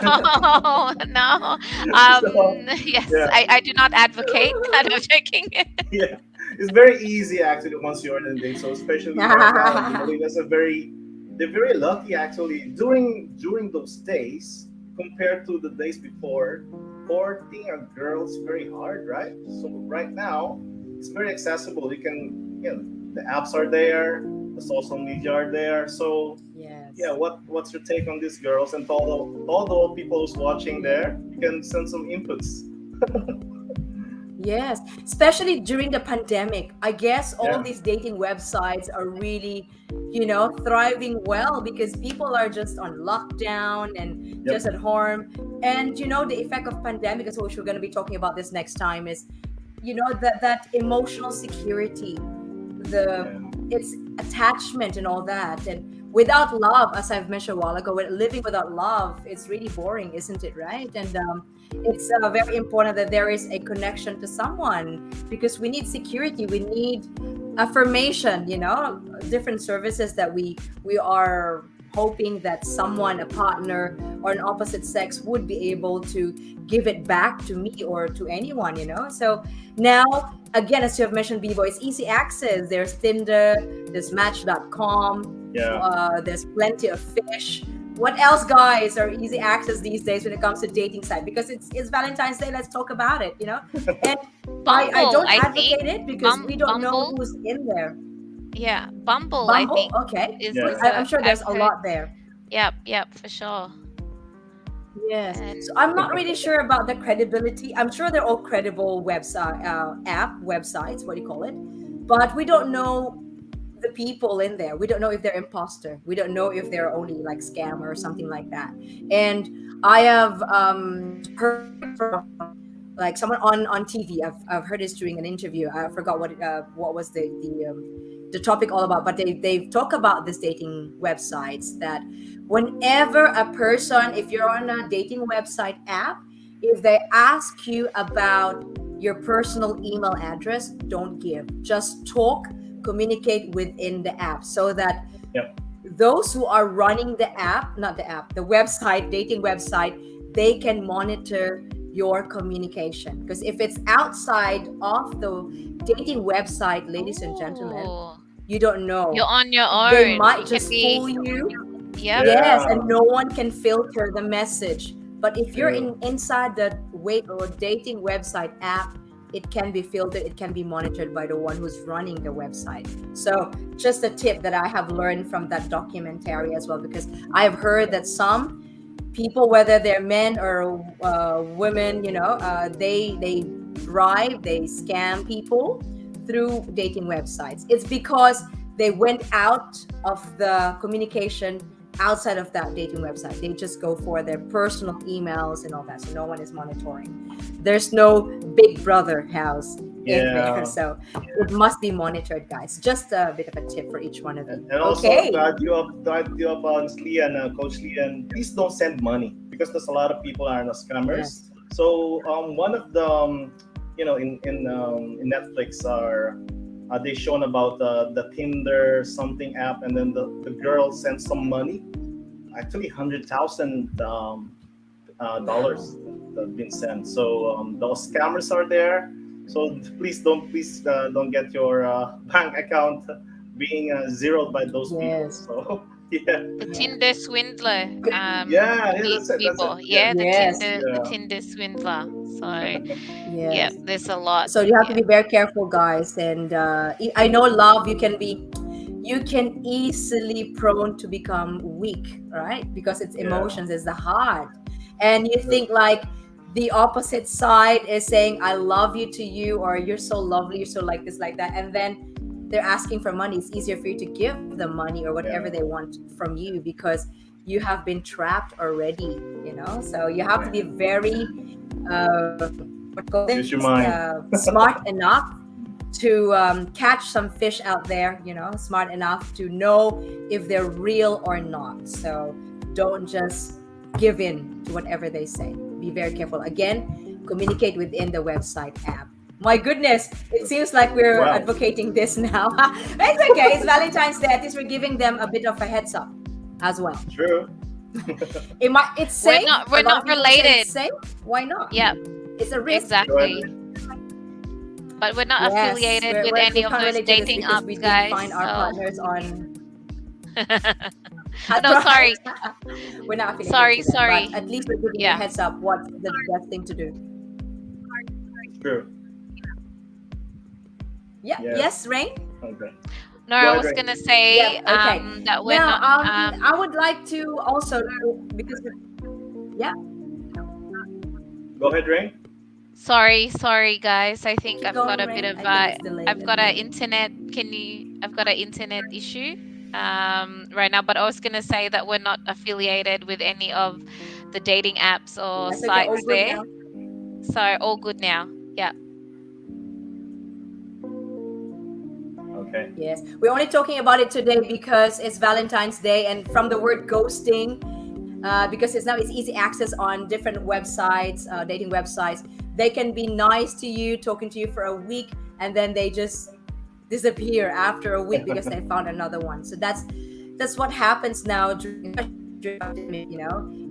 S4: No, no.
S3: So
S4: Yes,
S3: yeah.
S4: I do not advocate. I'm not joking.
S3: Yeah, it's very easy actually once you're on a date. So especially right now, the millennials they're very lucky actually during those days compared to the days before. Courting a girl is very hard, right? So right now, it's very accessible. You can, the apps are there, the social media are there. So yeah,
S2: Yes.
S3: what's your take on this, girls, and to all the people who's watching there? You can send some inputs.
S2: Yes, especially during the pandemic. I guess all
S3: Yeah.
S2: these dating websites are really, thriving well because people are just on lockdown and
S3: Yep.
S2: just at home. And the effect of pandemic, is which we're going to be talking about this next time, is that emotional security, the
S3: Yeah.
S2: it's attachment and all that. And without love, as I've mentioned a while ago, living without love, it's really boring, isn't it, right? And it's very important that there is a connection to someone, because we need security, we need affirmation, different services that we are hoping that someone, a partner or an opposite sex, would be able to give it back to me or to anyone. So now, again, as you have mentioned, Bibo, it's easy access. There's Tinder, there's Match.com,
S3: Yeah.
S2: there's plenty of fish. What else, guys, are easy access these days when it comes to dating site? Because it's Valentine's Day, let's talk about it. And I
S4: Bumble,
S2: don't
S4: I
S2: advocate
S4: think.
S2: it because we don't know
S4: Bumble.
S2: who's in there.
S4: Yeah, Bumble, I
S2: Bumble,
S4: think,
S2: okay.
S4: is
S3: Yeah.
S2: I'm sure there's
S4: I've
S2: a
S4: heard.
S2: lot there.
S4: Yep, yep, for sure.
S2: Yes. So
S4: And
S2: I'm not really sure about the credibility. I'm sure they're all credible websites, what do you call it? But we don't know the people in there. We don't know if they're imposter. We don't know if they're only like scammer or something like that. And I have heard from like someone on TV. I've heard this during an interview. I forgot what was the the topic all about, but they talk about this dating websites that whenever a person, if you're on a dating website app, if they ask you about your personal email address, don't give. Just talk, communicate within the app so that
S3: Yep.
S2: those who are running the app, not the app, the website, dating website, they can monitor your communication. Because if it's outside of the dating website, ladies and gentlemen,
S4: Ooh.
S2: you don't
S4: You're
S2: know.
S4: on your
S2: They
S4: own.
S2: might
S4: You can
S2: just
S4: be.
S2: fool you.
S4: Yep.
S2: Yes,
S3: Yeah.
S2: and no one can filter the message. But if you're
S3: True.
S2: inside the wait or dating website app, it can be filtered, it can be monitored by the one who's running the website. So just a tip that I have learned from that documentary as well, because I've heard that some people, whether they're men or women, they bribe, they scam people through dating websites. It's because they went out of the communication outside of that dating website. They just go for their personal emails and all that, so no one is monitoring. There's no big brother house in there,
S3: Yeah.
S2: so it must be monitored, guys. Just a bit of a tip for each one of you.
S3: And also
S2: Okay.
S3: to add you up on Lian, Coach Lian, please don't send money because there's a lot of people are scammers. So one of the in Netflix are they shown about the Tinder something app, and then the girl sent some money, actually $100,000 dollars that been sent. So those scammers are there. So please don't get your bank account being zeroed by those people.
S2: Yes.
S3: So yeah,
S4: The Tinder swindler.
S3: yeah,
S4: These
S3: that's it.
S4: people.
S3: Yeah,
S4: Yeah, the
S2: Yes.
S4: Tinder swindler. So yeah,
S2: Yes.
S4: there's a lot.
S2: So you have to
S4: Yeah.
S2: be very careful, guys. And I know love, you can easily prone to become weak, right? Because it's
S3: Yeah.
S2: emotions, it's the heart. And you think like the opposite side is saying I love you to you, or you're so lovely, you're so like this, like that, and then they're asking for money. It's easier for you to give them money or whatever
S3: Yeah.
S2: they want from you, because you have been trapped already, so you have to be very
S3: Use your mind.
S2: smart enough to catch some fish out there, smart enough to know if they're real or not. So don't just give in to whatever they say. Be very careful. Again, communicate within the website app. My goodness, it seems like we're
S3: Wow.
S2: advocating this now. It's okay. It's Valentine's Day. At least we're giving them a bit of a heads up as well.
S3: True.
S2: It's safe.
S4: We're
S2: A lot
S4: not
S2: of people say
S4: related.
S2: it's safe. Why not?
S4: Yeah,
S2: It's a risk.
S4: exactly. But we're not
S2: Yes,
S4: affiliated
S2: we're-
S4: with
S2: we're-
S4: any
S2: we
S4: of
S2: can't
S4: those
S2: relate to this
S4: dating
S2: because we
S4: apps,
S2: didn't
S4: guys.
S2: find our
S4: So
S2: partners on.
S4: no, sorry.
S2: We're not affiliated
S4: Sorry,
S2: to them,
S4: sorry.
S2: but at least we're giving you
S4: Yeah.
S2: a heads up what's the best thing to do.
S3: True.
S2: Yeah.
S3: Yes.
S2: Yes, Rain?
S3: Okay.
S4: No,
S3: Go
S4: I
S3: ahead,
S4: was
S3: Ray.
S4: gonna say
S2: Yeah, okay.
S4: that we're
S2: Now,
S4: not.
S2: I would like to also, because, yeah,
S3: Go ahead, Rain.
S4: Sorry, guys. I think
S2: keep
S4: I've got
S2: going,
S4: a
S2: Rain.
S4: bit of
S2: I think it's delayed.
S4: I've got an internet. I've got an internet issue right now. But I was gonna say that we're not affiliated with any of the dating apps or
S2: That's okay. All
S4: sites
S2: good
S4: there.
S2: now.
S4: So all good now. Yeah.
S3: Okay.
S2: Yes, we're only talking about it today because it's Valentine's Day, and from the word ghosting, because it's easy access on different websites, dating websites. They can be nice to you, talking to you for a week, and then they just disappear after a week because they found another one. So that's what happens now during pandemic,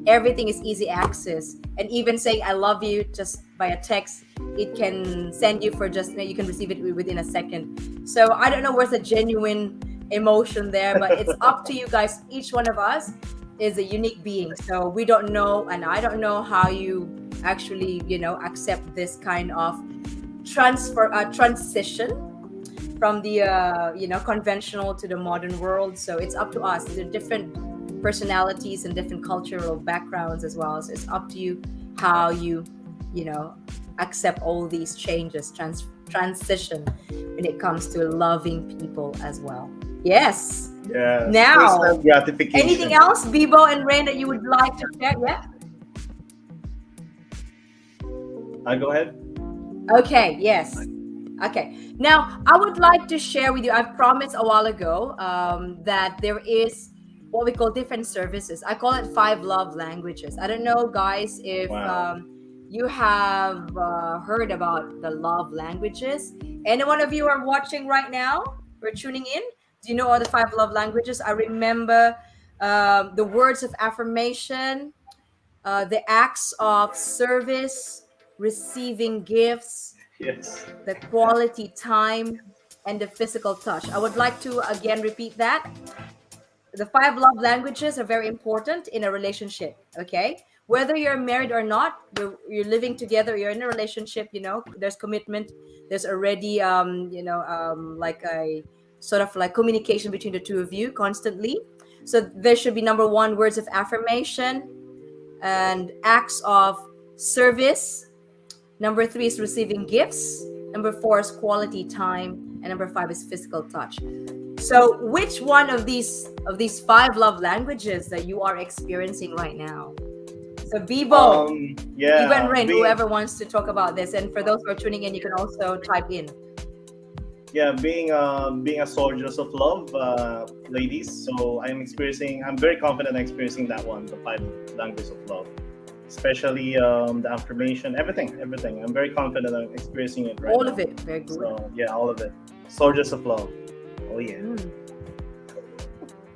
S2: everything is easy access, and even saying I love you just by a text, it can send you for just, you can receive it within a second. So I don't know where's the genuine emotion there, but it's up to you guys. Each one of us is a unique being, so we don't know, and I don't know how you actually accept this kind of transition from the conventional to the modern world. So it's up to us. There are different personalities and different cultural backgrounds as well, so it's up to you how you accept all these changes, transition when it comes to loving people as well. Yes.
S3: Yeah.
S2: Now,
S3: First-time gratification.
S2: anything else, Bibo and Rain, that you would like to share? Yeah.
S3: Go ahead.
S2: Okay. Yes. Okay. Now, I would like to share with you. I've promised a while ago that there is what we call different services. I call it five love languages. I don't know, guys, if
S3: Wow.
S2: you have heard about the love languages. Any one of you are watching right now? We're tuning in. Do you know all the five love languages? I remember the words of affirmation, the acts of service, receiving gifts,
S3: Yes.
S2: the quality time, and the physical touch. I would like to again repeat that. The five love languages are very important in a relationship, okay? Whether you're married or not, you're living together, you're in a relationship, there's commitment, there's already like a sort of like communication between the two of you constantly. So there should be number one, words of affirmation and acts of service. Number three is receiving gifts. Number four is quality time, and number five is physical touch. So, which one of these five love languages that you are experiencing right now? So, Bibo and
S3: Yeah,
S2: Rain, whoever wants to talk about this, and for those who are tuning in, you can also type in.
S3: being a soldiers of love, ladies. So I'm very confident experiencing that one, the five languages of love, especially the affirmation, everything. I'm very confident I'm experiencing it right
S2: All
S3: now.
S2: of it, very good.
S3: So yeah, all of it. Soldiers of love. Oh yeah.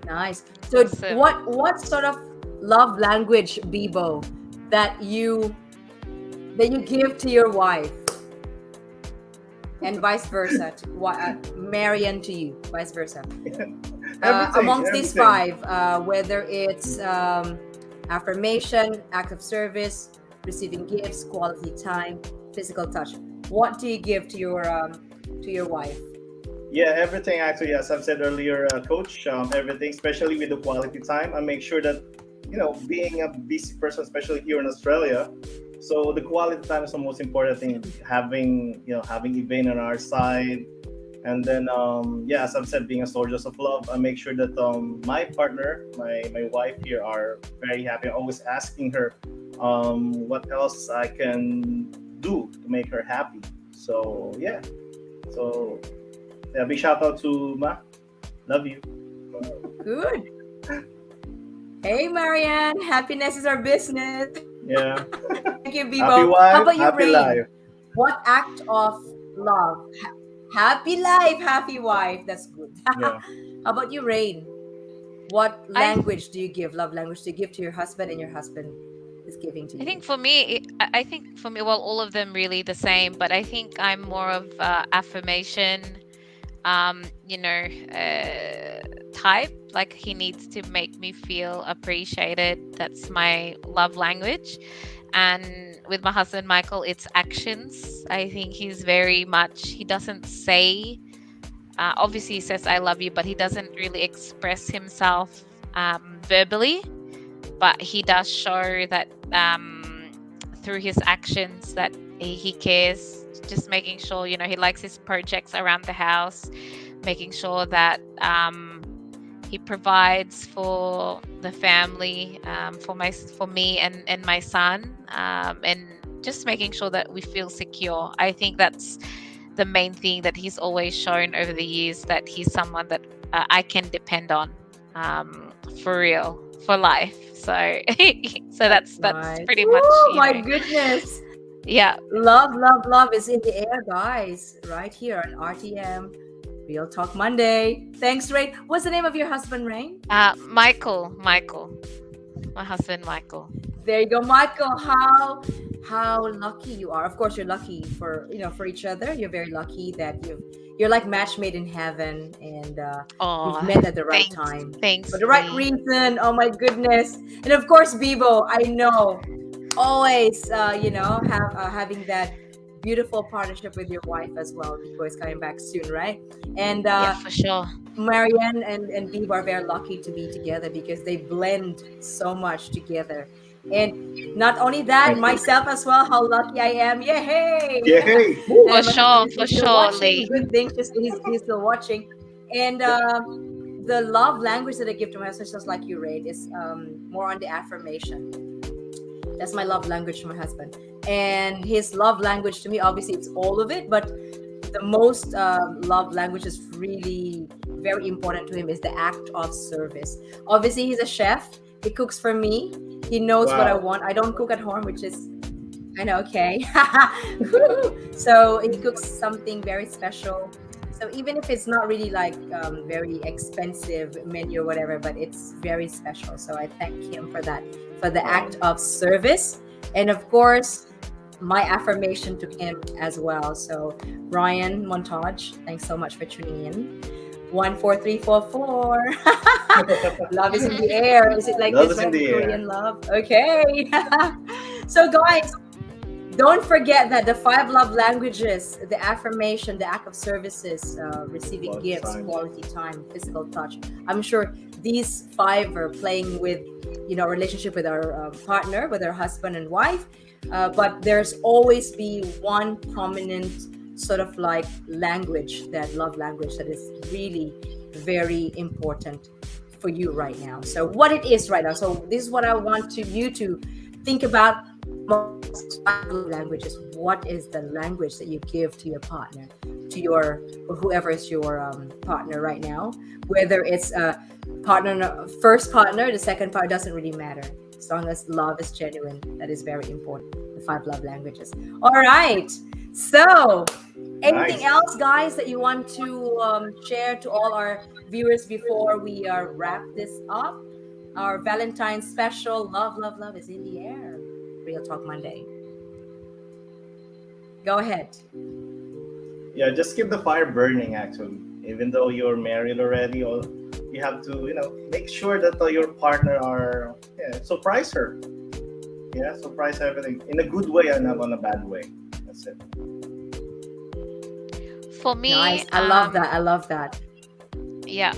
S2: Nice. So,
S4: Awesome.
S2: what sort of love language, Bibo, that you give to your wife, and vice versa, Marian to you, vice versa. Amongst these
S3: Everything.
S2: five, whether it's affirmation, act of service, receiving gifts, quality time, physical touch, what do you give to your wife?
S3: Yeah, everything actually, as I've said earlier, Coach. Everything, especially with the quality time. I make sure that, being a busy person, especially here in Australia, so the quality time is the most important thing. Having Elaine on our side, and then yeah, as I've said, being a soldiers of love, I make sure that my partner, my wife here, are very happy. I'm always asking her what else I can do to make her happy. So yeah, so yeah, big shout out to Ma. Love you.
S2: Good. Hey, Marianne, happiness is our business.
S3: Yeah.
S2: Thank you,
S3: Happy
S2: Bibo. How
S3: wife,
S2: about you,
S3: happy
S2: Rain?
S3: life.
S2: What act of love? Happy life, happy wife. That's good.
S3: Yeah.
S2: How about you, Rain? What
S4: I
S2: language do you give? Love language do you give to your husband, and your husband is giving to
S4: I
S2: you?
S4: think for me, I think for me, well, all of them really the same, but I think I'm more of affirmation, um, you know, type. Like he needs to make me feel appreciated. That's my love language. And with my husband Michael, it's actions. I think he's very much. He doesn't say. Obviously, he says "I love you," but he doesn't really express himself verbally. But he does show that through his actions that he cares. Just making sure, he likes his projects around the house, making sure that he provides for the family, for me and my son, and just making sure that we feel secure. I think that's the main thing that he's always shown over the years, that he's someone that I can depend on, for real, for life. So so that's
S2: Right.
S4: pretty much,
S2: Oh my goodness.
S4: yeah.
S2: Love, love, love is in the air, guys. Right here on RTM Real Talk Monday. Thanks, Rain. What's the name of your husband, Rain?
S4: Michael, my husband, Michael.
S2: There you go, Michael. How lucky you are. Of course, you're lucky for each other. You're very lucky that you're like match made in heaven, and you've
S4: Oh,
S2: met at the right
S4: thanks,
S2: time for
S4: thanks,
S2: the right
S4: Lee.
S2: reason. Oh my goodness. And of course, Bibo, I know always having that beautiful partnership with your wife as well. Bibo is coming back soon, right? And
S4: Yeah, for sure.
S2: Marianne and Bibo are very lucky to be together because they blend so much together. And not only that,
S3: Thank you.
S2: myself as well, how lucky I am. Yay!
S3: Yeah, hey. Woo.
S4: For
S2: And my husband
S4: sure,
S2: is
S4: for
S2: still
S4: sure,
S2: watching.
S4: Lee.
S2: Good things, just he's still watching. And the love language that I give to my husband, just like you, Ray, is more on the affirmation. That's my love language to my husband. And his love language to me, obviously, it's all of it. But the most love language is really very important to him is the act of service. Obviously, he's a chef. He cooks for me. He knows what I
S3: Wow.
S2: want. I don't cook at home, which is I know, okay. So he cooks something very special. So even if it's not really like very expensive menu or whatever, but it's very special. So I thank him for that, for the act
S3: Um,
S2: of service. And of course, my affirmation to him as well. So Ryan Montage, thanks so much for tuning in. 14344. Love is in the air. Is it like
S3: Love
S2: this,
S3: is in
S2: right? The
S3: the
S2: Korean
S3: air.
S2: love? Okay. So, guys, don't forget that the five love languages, the affirmation, the act of services, receiving
S3: Quality
S2: gifts,
S3: time.
S2: quality time, physical touch. I'm sure these five are playing with, relationship with our partner, with our husband and wife. But there's always be one prominent sort of like language, that love language that is really very important for you right now. So what it is right now. So this is what I want you to think about amongst these five love languages. What is the language that you give to your partner, to your or whoever is your partner right now? Whether it's a partner, first partner, the second partner, doesn't really matter. As long as love is genuine, that is very important. The five love languages. All right. So, anything
S3: Nice.
S2: else, guys, that you want to share to all our viewers before we wrap this up? Our Valentine's special, love, love, love is in the air. Real Talk Monday. Go ahead.
S3: Yeah, just keep the fire burning. Actually, even though you're married already, or you have to, make sure that your partner are, surprise her. Yeah, surprise everything in a good way and not on a bad way. That's it.
S4: For me,
S2: Nice. I love that. I love that.
S4: yeah.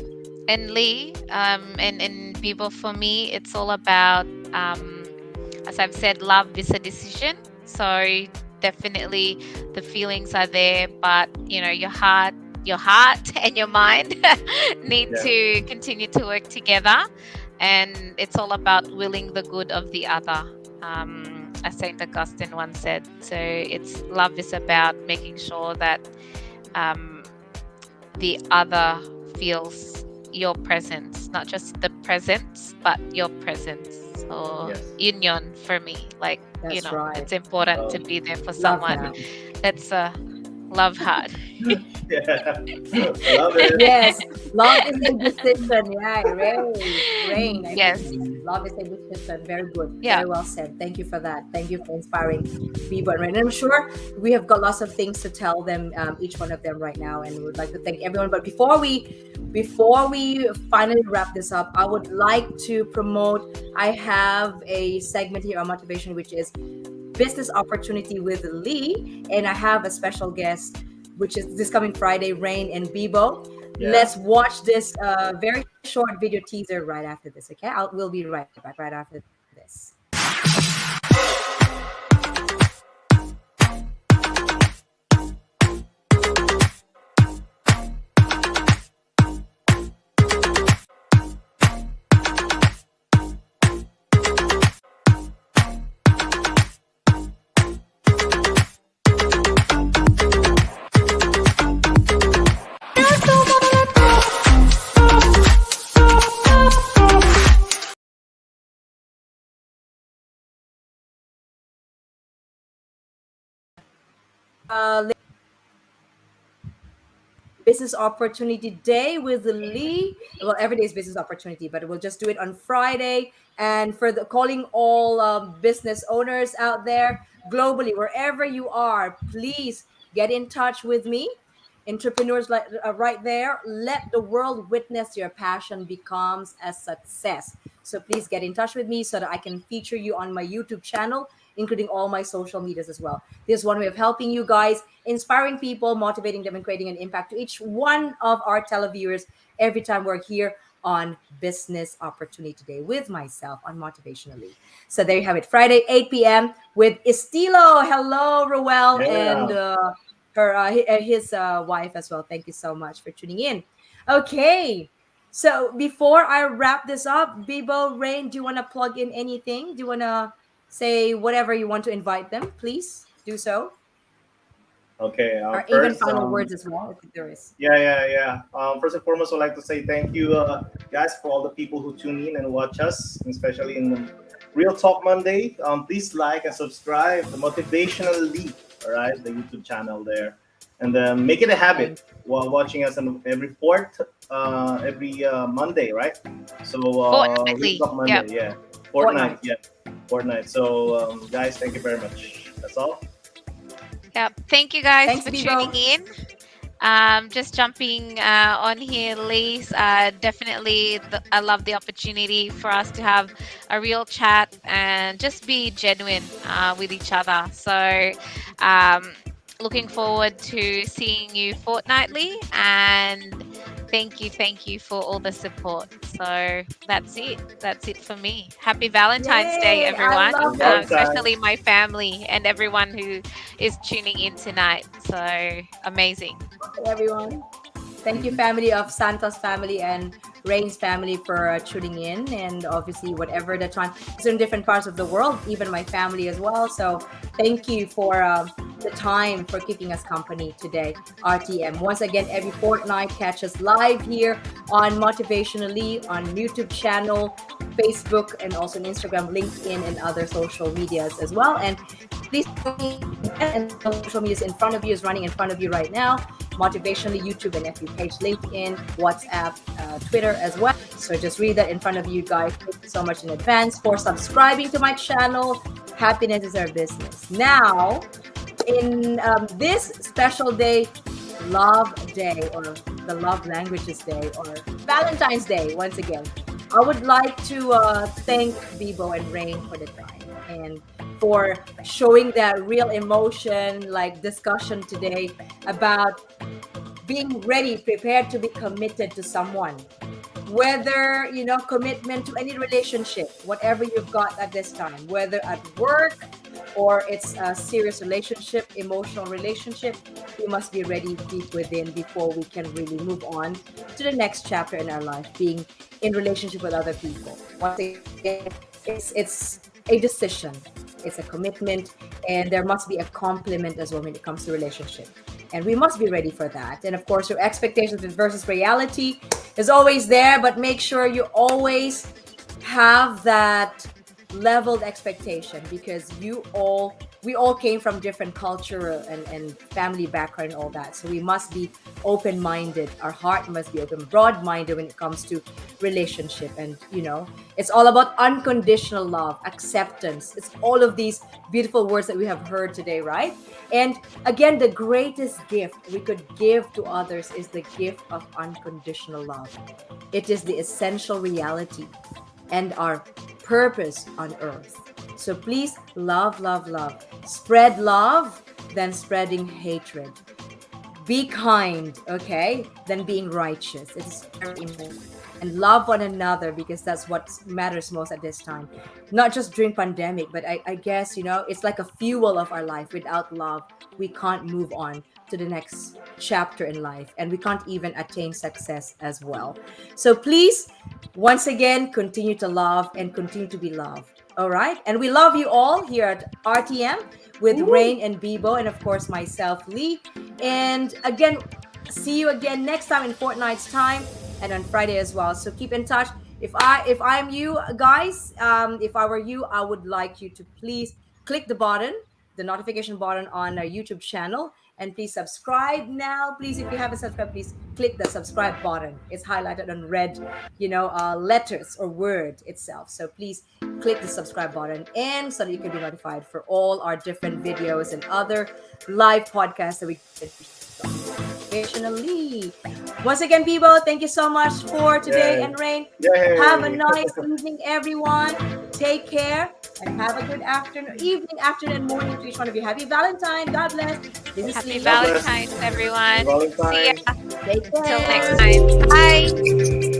S4: And Lee, and Bibo, for me, it's all about, as I've said, love is a decision. So definitely the feelings are there, but your heart and your mind need
S3: Yeah.
S4: to continue to work together. And it's all about willing the good of the other. As Saint Augustine once said. So it's love is about making sure that um, the other feels your presence, not just the presence, but your presence. So
S3: Yes.
S4: union for me, like,
S2: That's right.
S4: it's important to
S3: Um,
S4: be there for
S2: Love
S4: someone.
S2: that.
S4: That's a love heart.
S3: yeah. I love it.
S2: Yes, love is a decision. Yeah, Rain. I think
S4: Yes.
S2: love is a decision. Very good.
S4: Yeah.
S2: Very well said. Thank you for that. Thank you for inspiring Bibo and Rain. And I'm sure we have got lots of things to tell them, each one of them right now, and we would like to thank everyone. But before we finally wrap this up, I would like to promote. I have a segment here on motivation, which is business opportunity with Lee, and I have a special guest, which is this coming Friday, Rain and Bibo.
S3: Yeah.
S2: Let's watch this very short video teaser right after this. Okay, we'll be right back right after this. Business Opportunity Day with Lee. Well, every day is business opportunity, but we'll just do it on Friday. And for the calling all business owners out there globally, wherever you are, please get in touch with me. Entrepreneurs like right there, let the world witness your passion becomes a success. So please get in touch with me so that I can feature you on my YouTube channel, including all my social medias as well. This is one way of helping you guys, inspiring people, motivating them, and creating an impact to each one of our televiewers every time we're here on Business Opportunity Today with myself on Motivationalee. So there you have it, Friday, 8 p.m. with Estilo. Hello, Roel, and
S3: Yeah.
S2: his wife as well. Thank you so much for tuning in. Okay. So before I wrap this up, Bibo, Rain, do you want to plug in anything? Do you want to say whatever you want to invite them? Please do so.
S3: Okay.
S2: Or even
S3: First,
S2: final words as well, if there is.
S3: yeah. First and foremost, I'd like to say thank you, guys, for all the people who tune in and watch us, especially in the Real Talk Monday. Please like and subscribe the Motivationalee, all right, the YouTube channel there, and make it a habit
S2: Thank
S3: while watching us on every Monday, right? So Real
S4: Fortnightly.
S3: Talk
S4: Yep.
S3: Monday, yeah, Fortnite,
S2: Fortnite.
S3: yeah, Fortnite. So guys, thank you very much. That's all.
S4: Yep. Thank you guys
S2: Thanks,
S4: for tuning
S2: Bibo.
S4: in. Just jumping on here, Lise. Definitely, I love the opportunity for us to have a real chat and just be genuine with each other. So, um, looking forward to seeing you fortnightly, and thank you for all the support. So that's it. That's it for me. Happy Valentine's Day,
S2: Yay! I
S4: everyone.
S2: love
S3: Happy
S2: it.
S4: Especially
S3: Valentine's.
S4: my family and everyone who is tuning in tonight. So amazing.
S2: Hey, everyone. Thank you, family of Santos family and Rain's family, for tuning in. And obviously, whatever the time, it's in different parts of the world, even my family as well. So, thank you for the time for keeping us company today, RTM. Once again, every fortnight, catch us live here on Motivationalee, on YouTube channel, Facebook, and also on Instagram, LinkedIn, and other social medias as well. And please, and social media is in front of you, is running in front of you right now. Motivationally, YouTube and FB page, LinkedIn, WhatsApp, Twitter as well. So just read that in front of you guys. Thank you so much in advance for subscribing to my channel. Happiness is our business. Now, in this special day, Love Day, or the Love Languages Day, or Valentine's Day, once again, I would like to thank Bibo and Rain for the time and for showing that real emotion, like discussion today about being ready, prepared to be committed to someone. Whether, commitment to any relationship, whatever you've got at this time, whether at work or it's a serious relationship, emotional relationship, we must be ready deep within before we can really move on to the next chapter in our life, being in relationship with other people. Once again, it's a decision, it's a commitment, and there must be a complement as well when it comes to relationship. And we must be ready for that. And of course, your expectations versus reality is always there, but make sure you always have that leveled expectation, because we all came from different culture and family background and all that. So we must be open-minded. Our heart must be open, broad-minded when it comes to relationship. And it's all about unconditional love, acceptance. It's all of these beautiful words that we have heard today, right? And again, the greatest gift we could give to others is the gift of unconditional love. It is the essential reality and our purpose on earth. So please love, love, love. Spread love than spreading hatred. Be kind, okay, than being righteous. It's very important. And love one another, because that's what matters most at this time. Not just during pandemic, but I guess, it's like a fuel of our life. Without love, we can't move on to the next chapter in life, and we can't even attain success as well. So please, once again, continue to love and continue to be loved. All right. And we love you all here at RTM with Rain and Bibo, and of course myself, Lee. And again, see you again next time in Fortnight's time, and on Friday as well. So keep in touch. If I'm you guys, if I were you, I would like you to please click the notification button on our YouTube channel, and please subscribe now. Please, if you haven't subscribed, please click the subscribe button. It's highlighted on red, letters or word itself. So please click the subscribe button, and so that you can be notified for all our different videos and other live podcasts that we Motivationalee. Once again, Bibo, thank you so much for today.
S3: Yay.
S2: And Rain,
S3: Yay.
S2: have a nice evening, everyone. Take care and have a good evening, afternoon, and morning to each one of you. Happy Valentine. God bless. This is
S4: Happy
S2: Lee.
S3: God bless.
S4: Valentine's, everyone. See
S3: Valentine's.
S4: ya.
S2: Take
S4: Till
S2: care.
S4: next time. Bye.